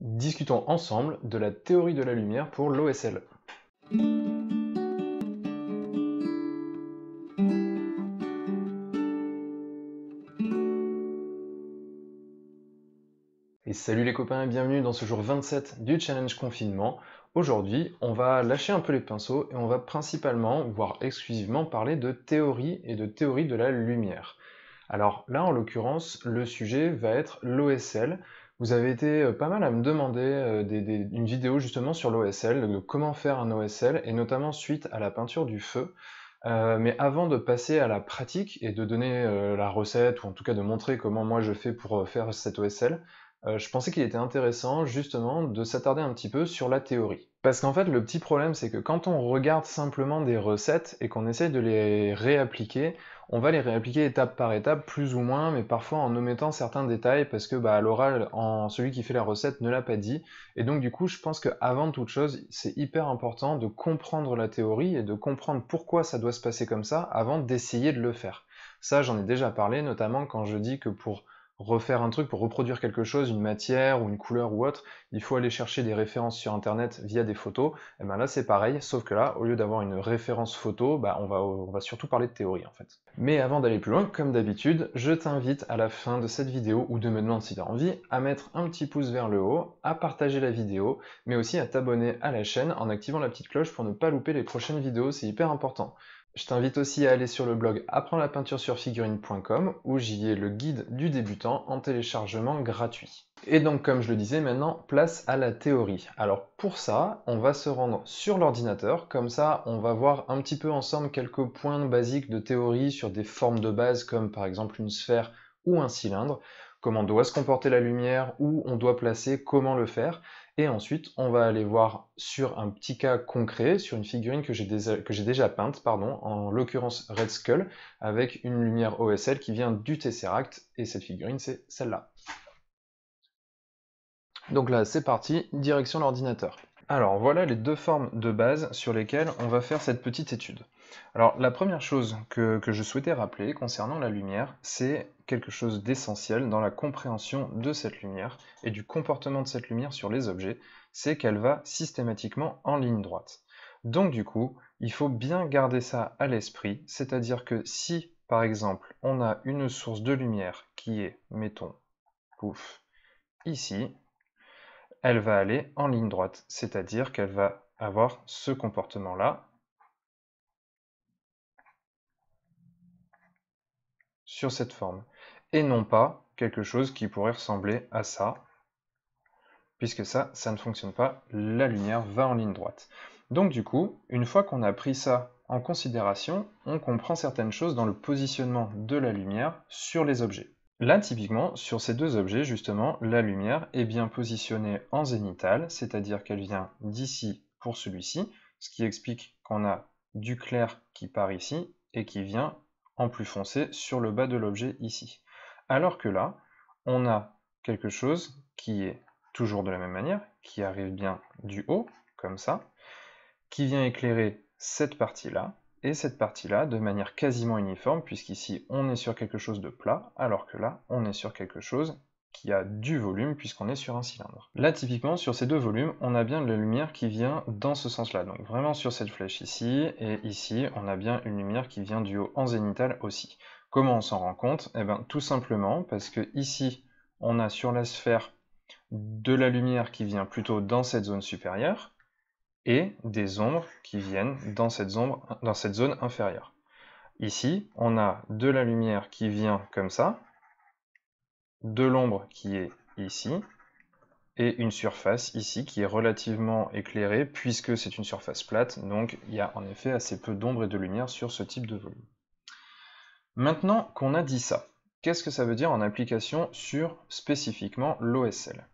Discutons ensemble de la théorie de la lumière pour l'OSL. Et salut les copains et bienvenue dans ce jour 27 du challenge confinement. Aujourd'hui, on va lâcher un peu les pinceaux et on va principalement, voire exclusivement, parler de théorie et de théorie de la lumière. Alors là, en l'occurrence, le sujet va être l'OSL. Vous avez été pas mal à me demander une vidéo justement sur l'OSL, de comment faire un OSL, et notamment suite à la peinture du feu. Mais avant de passer à la pratique et de donner la recette, ou en tout cas de montrer comment moi je fais pour faire cet OSL, je pensais qu'il était intéressant justement de s'attarder un petit peu sur la théorie. Parce qu'en fait, le petit problème, c'est que quand on regarde simplement des recettes et qu'on essaye de les réappliquer, on va les réappliquer étape par étape, plus ou moins, mais parfois en omettant certains détails parce que à l'oral, celui qui fait la recette ne l'a pas dit. Et donc du coup, je pense qu'avant toute chose, c'est hyper important de comprendre la théorie et de comprendre pourquoi ça doit se passer comme ça avant d'essayer de le faire. Ça, j'en ai déjà parlé, notamment quand je dis que pour refaire un truc, pour reproduire quelque chose, une matière ou une couleur ou autre, il faut aller chercher des références sur internet via des photos. Et ben là c'est pareil, sauf que là, au lieu d'avoir une référence photo, on va surtout parler de théorie en fait. Mais avant d'aller plus loin, comme d'habitude, je t'invite à la fin de cette vidéo, ou de me demander si tu as envie, à mettre un petit pouce vers le haut, à partager la vidéo, mais aussi à t'abonner à la chaîne en activant la petite cloche pour ne pas louper les prochaines vidéos, c'est hyper important. Je t'invite aussi à aller sur le blog apprendre la peinture sur figurine.com où j'y ai le guide du débutant en téléchargement gratuit. Et donc comme je le disais maintenant, place à la théorie. Alors pour ça, on va se rendre sur l'ordinateur, comme ça on va voir un petit peu ensemble quelques points basiques de théorie sur des formes de base comme par exemple une sphère ou un cylindre, comment doit se comporter la lumière, où on doit placer, comment le faire. Et ensuite, on va aller voir sur un petit cas concret, sur une figurine que j'ai déjà peinte, pardon, en l'occurrence Red Skull, avec une lumière OSL qui vient du Tesseract, et cette figurine, c'est celle-là. Donc là, c'est parti, direction l'ordinateur. Alors, voilà les deux formes de base sur lesquelles on va faire cette petite étude. Alors, la première chose que je souhaitais rappeler concernant la lumière, c'est quelque chose d'essentiel dans la compréhension de cette lumière et du comportement de cette lumière sur les objets, c'est qu'elle va systématiquement en ligne droite. Donc du coup, il faut bien garder ça à l'esprit, c'est-à-dire que si, par exemple, on a une source de lumière qui est, mettons, pouf, ici, elle va aller en ligne droite, c'est-à-dire qu'elle va avoir ce comportement-là sur cette forme, et non pas quelque chose qui pourrait ressembler à ça, puisque ça ne fonctionne pas, la lumière va en ligne droite. Donc du coup, une fois qu'on a pris ça en considération, on comprend certaines choses dans le positionnement de la lumière sur les objets. Là, typiquement, sur ces deux objets, justement, la lumière est bien positionnée en zénithale, c'est-à-dire qu'elle vient d'ici pour celui-ci, ce qui explique qu'on a du clair qui part ici et qui vient en plus foncé sur le bas de l'objet ici. Alors que là, on a quelque chose qui est toujours de la même manière, qui arrive bien du haut, comme ça, qui vient éclairer cette partie-là, et cette partie-là de manière quasiment uniforme, puisqu'ici on est sur quelque chose de plat, alors que là on est sur quelque chose qui a du volume, puisqu'on est sur un cylindre. Là typiquement sur ces deux volumes, on a bien de la lumière qui vient dans ce sens-là, donc vraiment sur cette flèche ici, et ici on a bien une lumière qui vient du haut en zénithal aussi. Comment on s'en rend compte? Eh bien tout simplement parce que ici on a sur la sphère de la lumière qui vient plutôt dans cette zone supérieure, et des ombres qui viennent dans cette zone inférieure. Ici, on a de la lumière qui vient comme ça, de l'ombre qui est ici, et une surface ici qui est relativement éclairée, puisque c'est une surface plate, donc il y a en effet assez peu d'ombre et de lumière sur ce type de volume. Maintenant qu'on a dit ça, qu'est-ce que ça veut dire en application sur spécifiquement l'OSL?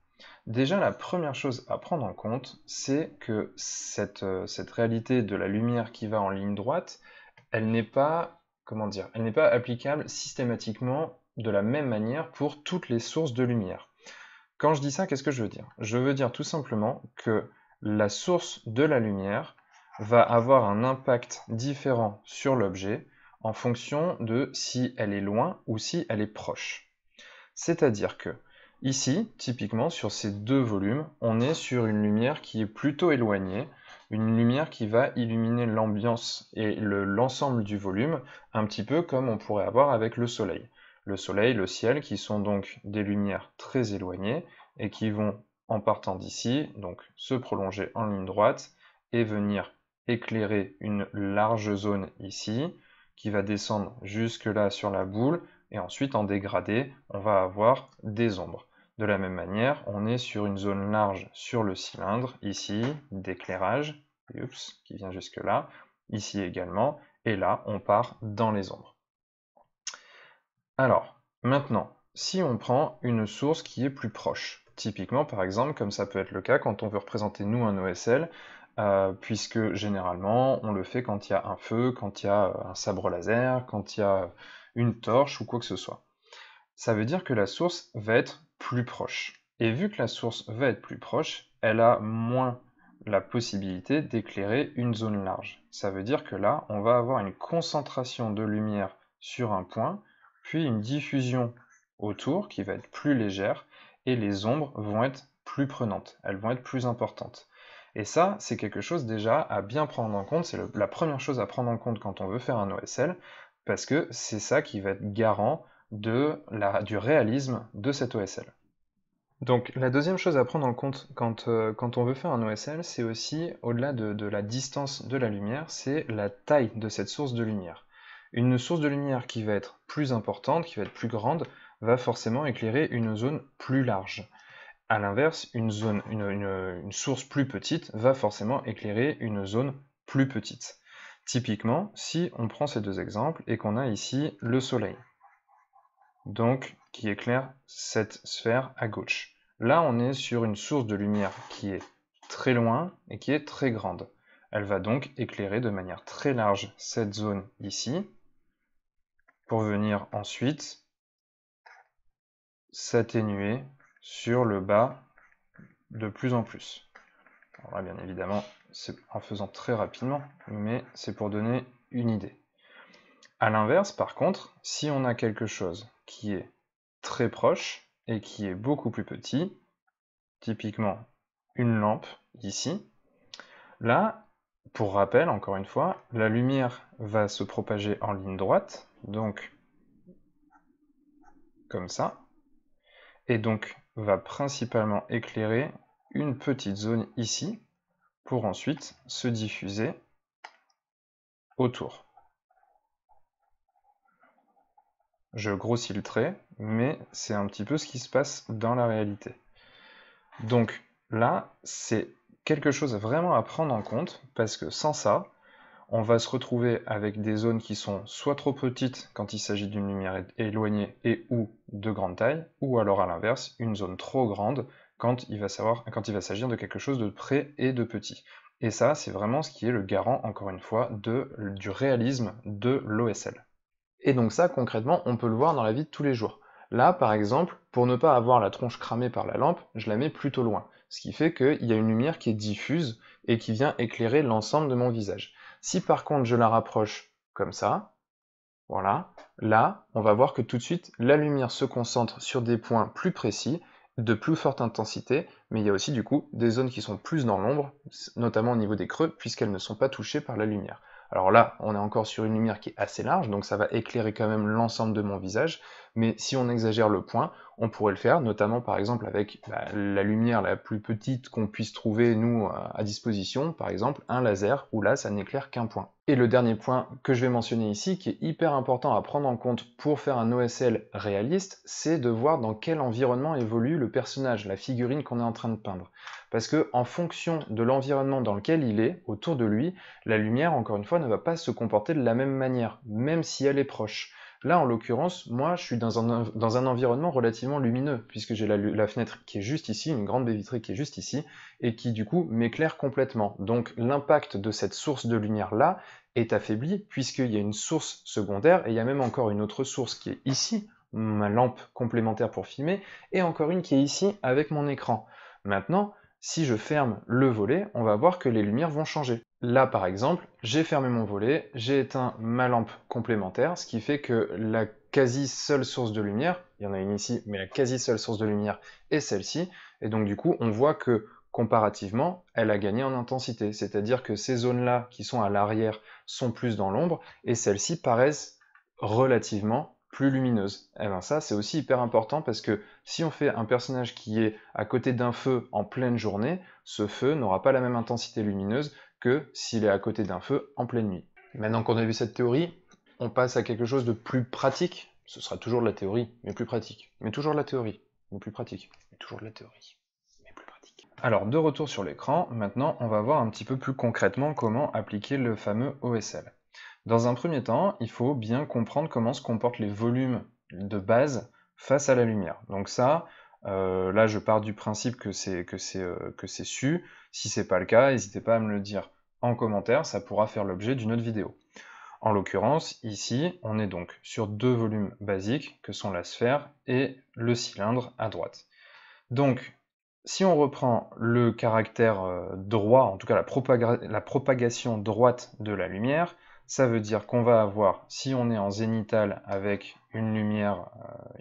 Déjà, la première chose à prendre en compte, c'est que cette réalité de la lumière qui va en ligne droite, elle n'est pas, comment dire, elle n'est pas applicable systématiquement de la même manière pour toutes les sources de lumière. Quand je dis ça, qu'est-ce que je veux dire? Je veux dire tout simplement que la source de la lumière va avoir un impact différent sur l'objet en fonction de si elle est loin ou si elle est proche. C'est-à-dire que Ici, typiquement, sur ces deux volumes, on est sur une lumière qui est plutôt éloignée, une lumière qui va illuminer l'ambiance et l'ensemble du volume, un petit peu comme on pourrait avoir avec le soleil. Le soleil, le ciel, qui sont donc des lumières très éloignées et qui vont, en partant d'ici, donc se prolonger en ligne droite et venir éclairer une large zone ici, qui va descendre jusque là sur la boule, et ensuite en dégradé, on va avoir des ombres. De la même manière, on est sur une zone large sur le cylindre, ici, d'éclairage, qui vient jusque là, ici également, et là, on part dans les ombres. Alors, maintenant, si on prend une source qui est plus proche, typiquement, par exemple, comme ça peut être le cas quand on veut représenter nous un OSL, puisque généralement, on le fait quand il y a un feu, quand il y a un sabre laser, quand il y a une torche ou quoi que ce soit. Ça veut dire que la source va être plus proche. Et vu que la source va être plus proche, elle a moins la possibilité d'éclairer une zone large. Ça veut dire que là, on va avoir une concentration de lumière sur un point, puis une diffusion autour qui va être plus légère, et les ombres vont être plus prenantes, elles vont être plus importantes. Et ça, c'est quelque chose déjà à bien prendre en compte, c'est la première chose à prendre en compte quand on veut faire un OSL, parce que c'est ça qui va être garant du réalisme de cet OSL. Donc la deuxième chose à prendre en compte quand on veut faire un OSL, c'est aussi, au-delà de la distance de la lumière, c'est la taille de cette source de lumière. Une source de lumière qui va être plus importante, qui va être plus grande, va forcément éclairer une zone plus large. A l'inverse, une source plus petite va forcément éclairer une zone plus petite. Typiquement, si on prend ces deux exemples et qu'on a ici le soleil, donc qui éclaire cette sphère à gauche. Là, on est sur une source de lumière qui est très loin et qui est très grande. Elle va donc éclairer de manière très large cette zone ici, pour venir ensuite s'atténuer sur le bas de plus en plus. Alors là, bien évidemment, c'est en faisant très rapidement, mais c'est pour donner une idée. A l'inverse, par contre, si on a quelque chose qui est très proche et qui est beaucoup plus petit, typiquement une lampe ici, là, pour rappel, encore une fois, la lumière va se propager en ligne droite, donc comme ça, et donc va principalement éclairer une petite zone ici, pour ensuite se diffuser autour. Je grossis le trait, mais c'est un petit peu ce qui se passe dans la réalité. Donc là, c'est quelque chose vraiment à prendre en compte, parce que sans ça, on va se retrouver avec des zones qui sont soit trop petites quand il s'agit d'une lumière éloignée et ou de grande taille, ou alors à l'inverse, une zone trop grande quand il va s'agir de quelque chose de près et de petit. Et ça, c'est vraiment ce qui est le garant, encore une fois, du réalisme de l'OSL. Et donc ça, concrètement, on peut le voir dans la vie de tous les jours. Là, par exemple, pour ne pas avoir la tronche cramée par la lampe, je la mets plutôt loin. Ce qui fait qu'il y a une lumière qui est diffuse et qui vient éclairer l'ensemble de mon visage. Si par contre je la rapproche comme ça, voilà, là, on va voir que tout de suite, la lumière se concentre sur des points plus précis, de plus forte intensité, mais il y a aussi du coup des zones qui sont plus dans l'ombre, notamment au niveau des creux, puisqu'elles ne sont pas touchées par la lumière. Alors là, on est encore sur une lumière qui est assez large, donc ça va éclairer quand même l'ensemble de mon visage, mais si on exagère le point, on pourrait le faire, notamment par exemple avec la lumière la plus petite qu'on puisse trouver, nous, à disposition, par exemple un laser, où là, ça n'éclaire qu'un point. Et le dernier point que je vais mentionner ici, qui est hyper important à prendre en compte pour faire un OSL réaliste, c'est de voir dans quel environnement évolue le personnage, la figurine qu'on est en train de peindre. Parce que en fonction de l'environnement dans lequel il est, autour de lui, la lumière, encore une fois, ne va pas se comporter de la même manière, même si elle est proche. Là, en l'occurrence, moi, je suis dans un environnement relativement lumineux, puisque j'ai la fenêtre qui est juste ici, une grande baie vitrée qui est juste ici, et qui, du coup, m'éclaire complètement. Donc, l'impact de cette source de lumière-là est affaibli, puisqu'il y a une source secondaire, et il y a même encore une autre source qui est ici, ma lampe complémentaire pour filmer, et encore une qui est ici, avec mon écran. Maintenant, si je ferme le volet, on va voir que les lumières vont changer. Là, par exemple, j'ai fermé mon volet, j'ai éteint ma lampe complémentaire, ce qui fait que la quasi seule source de lumière, il y en a une ici, mais la quasi seule source de lumière est celle-ci, et donc du coup on voit que comparativement, elle a gagné en intensité, c'est-à-dire que ces zones-là qui sont à l'arrière sont plus dans l'ombre, et celles-ci paraissent relativement plus lumineuses. Et bien ça c'est aussi hyper important parce que si on fait un personnage qui est à côté d'un feu en pleine journée, ce feu n'aura pas la même intensité lumineuse que s'il est à côté d'un feu en pleine nuit. Maintenant qu'on a vu cette théorie, on passe à quelque chose de plus pratique. Ce sera toujours de la théorie, mais plus pratique. Mais toujours de la théorie, mais plus pratique. Mais toujours de la théorie, mais plus pratique. Alors, de retour sur l'écran, maintenant on va voir un petit peu plus concrètement comment appliquer le fameux OSL. Dans un premier temps, il faut bien comprendre comment se comportent les volumes de base face à la lumière. Donc ça, là je pars du principe que c'est su. Si c'est pas le cas, n'hésitez pas à me le dire en commentaire, ça pourra faire l'objet d'une autre vidéo. En l'occurrence, ici, on est donc sur deux volumes basiques, que sont la sphère et le cylindre à droite. Donc, si on reprend le caractère droit, en tout cas la propagation droite de la lumière, ça veut dire qu'on va avoir, si on est en zénithal avec une lumière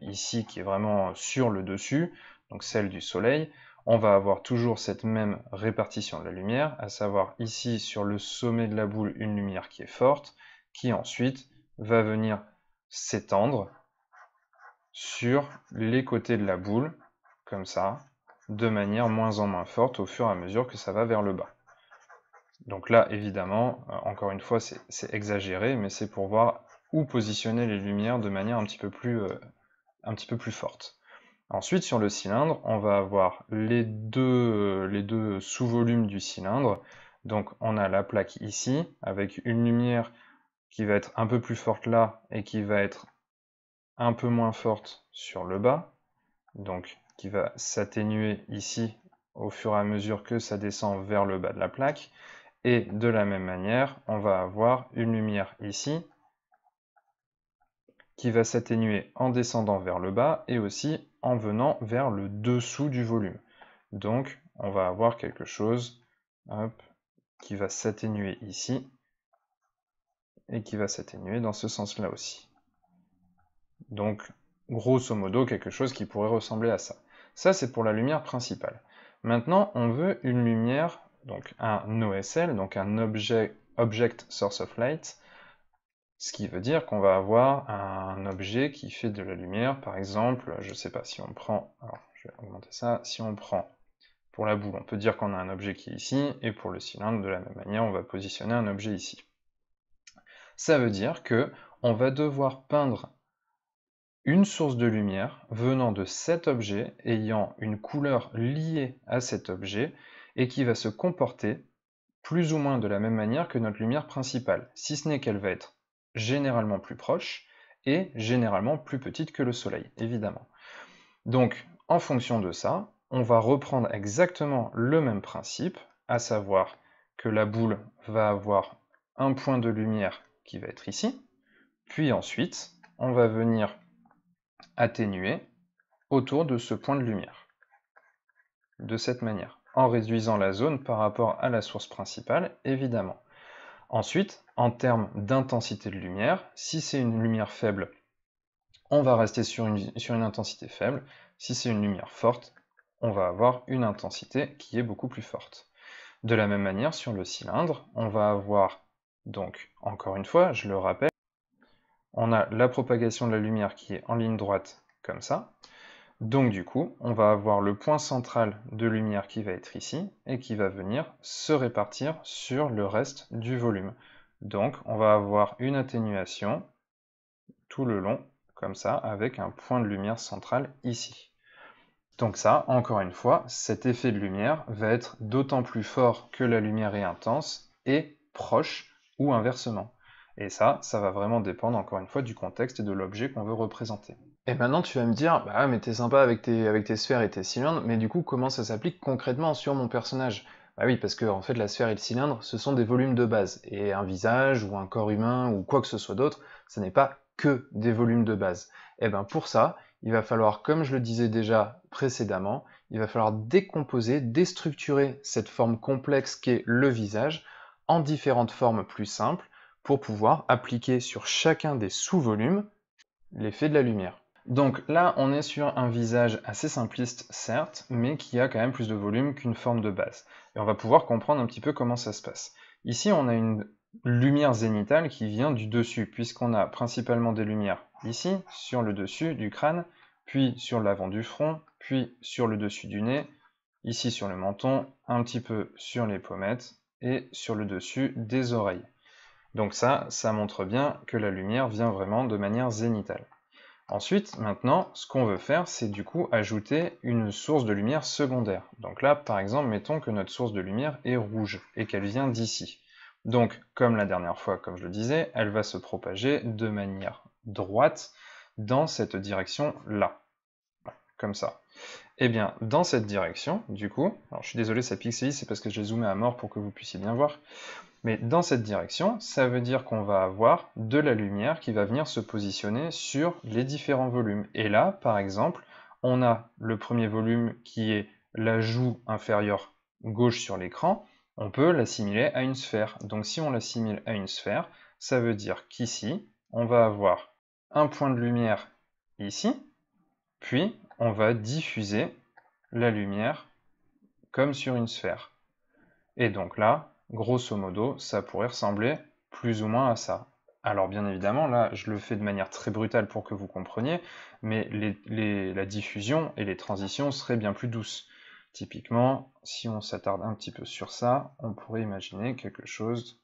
ici qui est vraiment sur le dessus, donc celle du soleil, on va avoir toujours cette même répartition de la lumière, à savoir ici sur le sommet de la boule une lumière qui est forte, qui ensuite va venir s'étendre sur les côtés de la boule, comme ça, de manière moins en moins forte au fur et à mesure que ça va vers le bas. Donc là, évidemment, encore une fois, c'est exagéré, mais c'est pour voir où positionner les lumières de manière un petit peu plus forte. Ensuite, sur le cylindre, on va avoir les deux sous-volumes du cylindre. Donc on a la plaque ici, avec une lumière qui va être un peu plus forte là, et qui va être un peu moins forte sur le bas, donc qui va s'atténuer ici au fur et à mesure que ça descend vers le bas de la plaque. Et de la même manière, on va avoir une lumière ici qui va s'atténuer en descendant vers le bas et aussi en venant vers le dessous du volume. Donc on va avoir quelque chose qui va s'atténuer ici et qui va s'atténuer dans ce sens-là aussi. Donc grosso modo quelque chose qui pourrait ressembler à ça. Ça c'est pour la lumière principale. Maintenant on veut une lumière, donc un OSL, donc un Object Source of Light, ce qui veut dire qu'on va avoir un objet qui fait de la lumière, par exemple, je ne sais pas, si on prend, alors je vais augmenter ça, si on prend pour la boule, on peut dire qu'on a un objet qui est ici, et pour le cylindre, de la même manière, on va positionner un objet ici. Ça veut dire que on va devoir peindre une source de lumière venant de cet objet, ayant une couleur liée à cet objet, et qui va se comporter plus ou moins de la même manière que notre lumière principale, si ce n'est qu'elle va être généralement plus proche et généralement plus petite que le soleil, évidemment. Donc, en fonction de ça, on va reprendre exactement le même principe, à savoir que la boule va avoir un point de lumière qui va être ici, puis ensuite, on va venir atténuer autour de ce point de lumière, de cette manière, en réduisant la zone par rapport à la source principale, évidemment. Ensuite, en termes d'intensité de lumière, si c'est une lumière faible, on va rester sur une intensité faible. Si c'est une lumière forte, on va avoir une intensité qui est beaucoup plus forte. De la même manière, sur le cylindre, on va avoir, donc, encore une fois, je le rappelle, on a la propagation de la lumière qui est en ligne droite, comme ça. Donc du coup, on va avoir le point central de lumière qui va être ici, et qui va venir se répartir sur le reste du volume. Donc on va avoir une atténuation tout le long, comme ça, avec un point de lumière central ici. Donc ça, encore une fois, cet effet de lumière va être d'autant plus fort que la lumière est intense et proche, ou inversement. Et ça va vraiment dépendre, encore une fois, du contexte et de l'objet qu'on veut représenter. Et maintenant tu vas me dire, bah mais t'es sympa avec tes sphères et tes cylindres, mais du coup comment ça s'applique concrètement sur mon personnage? Bah oui, parce que en fait la sphère et le cylindre, ce sont des volumes de base, et un visage, ou un corps humain, ou quoi que ce soit d'autre, ce n'est pas que des volumes de base. Et ben pour ça, il va falloir, comme je le disais déjà précédemment, il va falloir décomposer, déstructurer cette forme complexe qu'est le visage, en différentes formes plus simples, pour pouvoir appliquer sur chacun des sous-volumes l'effet de la lumière. Donc là, on est sur un visage assez simpliste, certes, mais qui a quand même plus de volume qu'une forme de base. Et on va pouvoir comprendre un petit peu comment ça se passe. Ici, on a une lumière zénitale qui vient du dessus, puisqu'on a principalement des lumières ici, sur le dessus du crâne, puis sur l'avant du front, puis sur le dessus du nez, ici sur le menton, un petit peu sur les pommettes, et sur le dessus des oreilles. Donc ça montre bien que la lumière vient vraiment de manière zénitale. Ensuite, maintenant, ce qu'on veut faire, c'est du coup ajouter une source de lumière secondaire. Donc là, par exemple, mettons que notre source de lumière est rouge et qu'elle vient d'ici. Donc, comme la dernière fois, comme je le disais, elle va se propager de manière droite dans cette direction-là. Comme ça. Et bien, dans cette direction, du coup, alors je suis désolé, ça pixelise, c'est parce que je l'ai zoomé à mort pour que vous puissiez bien voir. Mais dans cette direction, ça veut dire qu'on va avoir de la lumière qui va venir se positionner sur les différents volumes. Et là, par exemple, on a le premier volume qui est la joue inférieure gauche sur l'écran, on peut l'assimiler à une sphère. Donc si on l'assimile à une sphère, ça veut dire qu'ici, on va avoir un point de lumière ici, puis on va diffuser la lumière comme sur une sphère. Et donc là, grosso modo, ça pourrait ressembler plus ou moins à ça. Alors bien évidemment, là, je le fais de manière très brutale pour que vous compreniez, mais la diffusion et les transitions seraient bien plus douces. Typiquement, si on s'attarde un petit peu sur ça, on pourrait imaginer quelque chose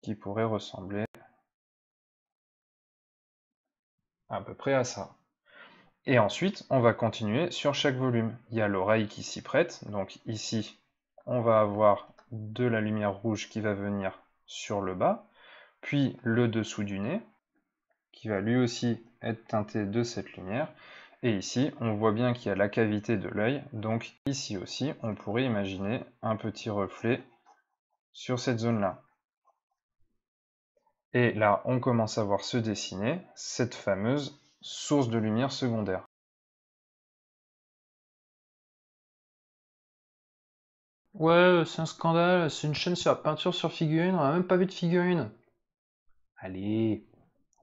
qui pourrait ressembler à peu près à ça. Et ensuite, on va continuer sur chaque volume. Il y a l'oreille qui s'y prête, donc ici, on va avoir de la lumière rouge qui va venir sur le bas, puis le dessous du nez, qui va lui aussi être teinté de cette lumière, et ici, on voit bien qu'il y a la cavité de l'œil, donc ici aussi, on pourrait imaginer un petit reflet sur cette zone-là. Et là, on commence à voir se dessiner cette fameuse source de lumière secondaire. Ouais, c'est un scandale, c'est une chaîne sur la peinture sur figurine, on n'a même pas vu de figurine. Allez,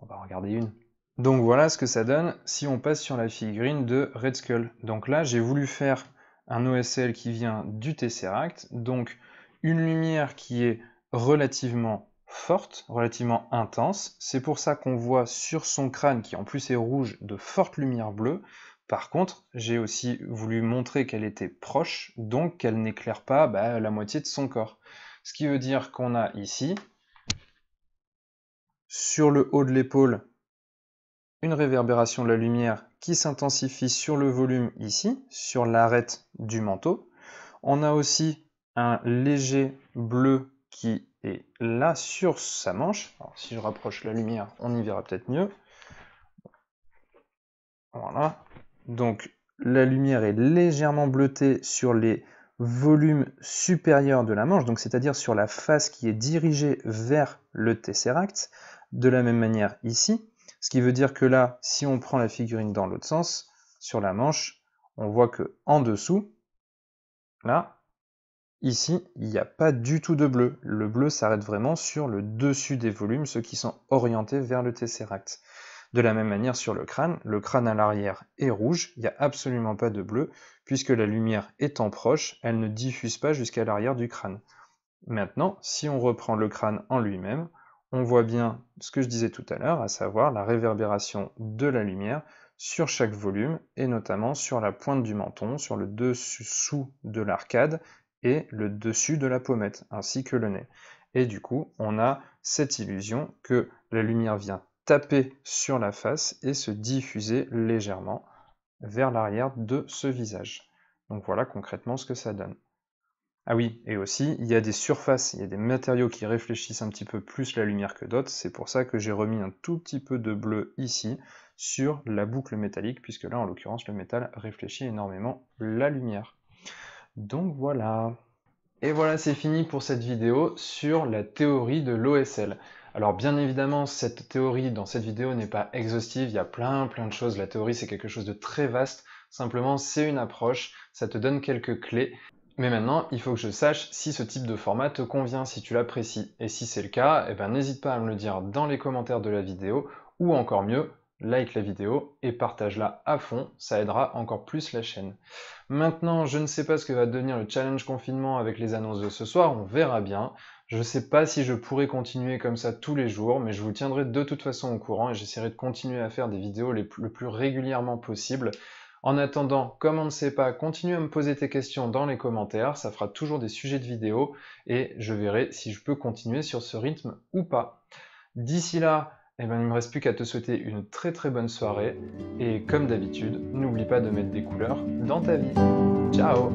on va en regarder une. Donc voilà ce que ça donne si on passe sur la figurine de Red Skull. Donc là, j'ai voulu faire un OSL qui vient du Tesseract, donc une lumière qui est relativement forte, relativement intense. C'est pour ça qu'on voit sur son crâne, qui en plus est rouge, de fortes lumières bleues. Par contre, j'ai aussi voulu montrer qu'elle était proche, donc qu'elle n'éclaire pas la moitié de son corps. Ce qui veut dire qu'on a ici, sur le haut de l'épaule, une réverbération de la lumière qui s'intensifie sur le volume ici, sur l'arête du manteau. On a aussi un léger bleu qui est là sur sa manche. Alors, si je rapproche la lumière, on y verra peut-être mieux. Voilà. Donc la lumière est légèrement bleutée sur les volumes supérieurs de la manche, donc c'est-à-dire sur la face qui est dirigée vers le Tesseract. De la même manière ici, ce qui veut dire que là, si on prend la figurine dans l'autre sens, sur la manche, on voit que en dessous, là, ici, il n'y a pas du tout de bleu. Le bleu s'arrête vraiment sur le dessus des volumes, ceux qui sont orientés vers le Tesseract. De la même manière sur le crâne à l'arrière est rouge, il n'y a absolument pas de bleu, puisque la lumière étant proche, elle ne diffuse pas jusqu'à l'arrière du crâne. Maintenant, si on reprend le crâne en lui-même, on voit bien ce que je disais tout à l'heure, à savoir la réverbération de la lumière sur chaque volume, et notamment sur la pointe du menton, sur le dessous de l'arcade, et le dessus de la pommette, ainsi que le nez. Et du coup, on a cette illusion que la lumière vient taper sur la face et se diffuser légèrement vers l'arrière de ce visage. Donc voilà concrètement ce que ça donne. Ah oui, et aussi, il y a des surfaces, il y a des matériaux qui réfléchissent un petit peu plus la lumière que d'autres, c'est pour ça que j'ai remis un tout petit peu de bleu ici, sur la boucle métallique, puisque là, en l'occurrence, le métal réfléchit énormément la lumière. Donc voilà. Et voilà, c'est fini pour cette vidéo sur la théorie de l'OSL. Alors bien évidemment, cette théorie dans cette vidéo n'est pas exhaustive, il y a plein de choses. La théorie, c'est quelque chose de très vaste. Simplement, c'est une approche, ça te donne quelques clés. Mais maintenant, il faut que je sache si ce type de format te convient, si tu l'apprécies. Et si c'est le cas, n'hésite pas à me le dire dans les commentaires de la vidéo, ou encore mieux, like la vidéo et partage-la à fond, ça aidera encore plus la chaîne. Maintenant, je ne sais pas ce que va devenir le challenge confinement avec les annonces de ce soir, on verra bien. Je ne sais pas si je pourrai continuer comme ça tous les jours, mais je vous tiendrai de toute façon au courant et j'essaierai de continuer à faire des vidéos le plus régulièrement possible. En attendant, comme on ne sait pas, continue à me poser tes questions dans les commentaires, ça fera toujours des sujets de vidéos et je verrai si je peux continuer sur ce rythme ou pas. D'ici là, il ne me reste plus qu'à te souhaiter une très bonne soirée et comme d'habitude, n'oublie pas de mettre des couleurs dans ta vie. Ciao!